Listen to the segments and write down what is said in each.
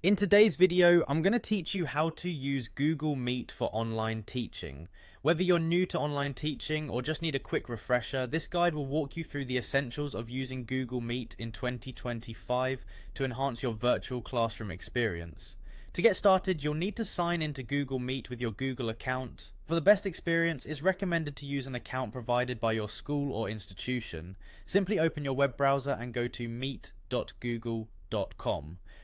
In today's video, I'm going to teach you how to use Google Meet for online teaching. Whether you're new to online teaching or just need a quick refresher, this guide will walk you through the essentials of using Google Meet in 2025 to enhance your virtual classroom experience. To get started, you'll need to sign into Google Meet with your Google account. For the best experience, it's recommended to use an account provided by your school or institution. Simply open your web browser and go to meet.google.com.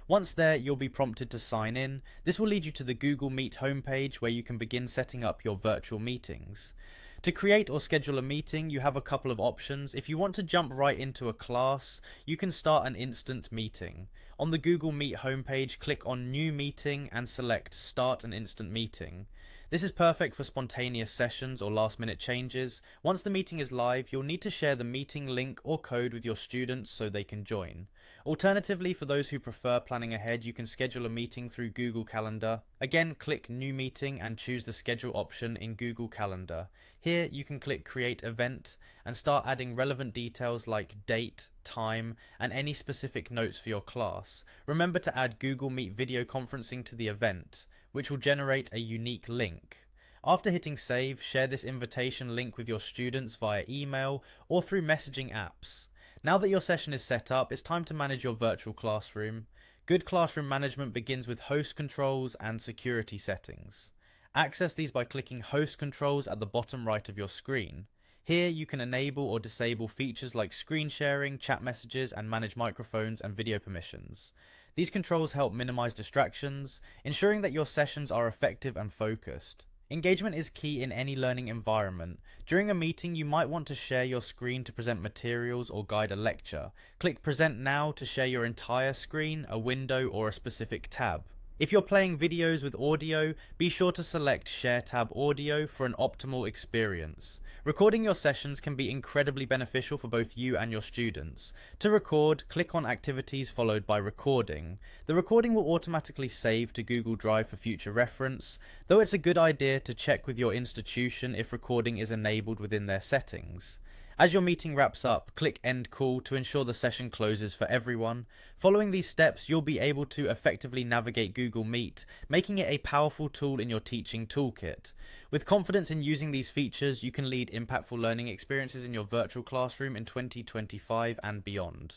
Once there, you'll be prompted to sign in. This will lead you to the Google Meet homepage where you can begin setting up your virtual meetings. To create or schedule a meeting, you have a couple of options. If you want to jump right into a class, you can start an instant meeting. On the Google Meet homepage, click on New Meeting and select Start an Instant Meeting. This is perfect for spontaneous sessions or last-minute changes. Once the meeting is live, you'll need to share the meeting link or code with your students so they can join. Alternatively, for those who prefer planning ahead, you can schedule a meeting through Google Calendar. Again, click New Meeting and choose the Schedule option in Google Calendar. Here, you can click Create Event and start adding relevant details like date, time, and any specific notes for your class. Remember to add Google Meet video conferencing to the event, which will generate a unique link. After hitting save, share this invitation link with your students via email or through messaging apps. Now that your session is set up, it's time to manage your virtual classroom. Good classroom management begins with host controls and security settings. Access these by clicking Host Controls at the bottom right of your screen. Here you can enable or disable features like screen sharing, chat messages, and manage microphones and video permissions. These controls help minimize distractions, ensuring that your sessions are effective and focused. Engagement is key in any learning environment. During a meeting, you might want to share your screen to present materials or guide a lecture. Click Present Now to share your entire screen, a window, or a specific tab. If you're playing videos with audio, be sure to select Share Tab Audio for an optimal experience. Recording your sessions can be incredibly beneficial for both you and your students. To record, click on Activities followed by Recording. The recording will automatically save to Google Drive for future reference, though it's a good idea to check with your institution if recording is enabled within their settings. As your meeting wraps up, click End Call to ensure the session closes for everyone. Following these steps, you'll be able to effectively navigate Google Meet, making it a powerful tool in your teaching toolkit. With confidence in using these features, you can lead impactful learning experiences in your virtual classroom in 2025 and beyond.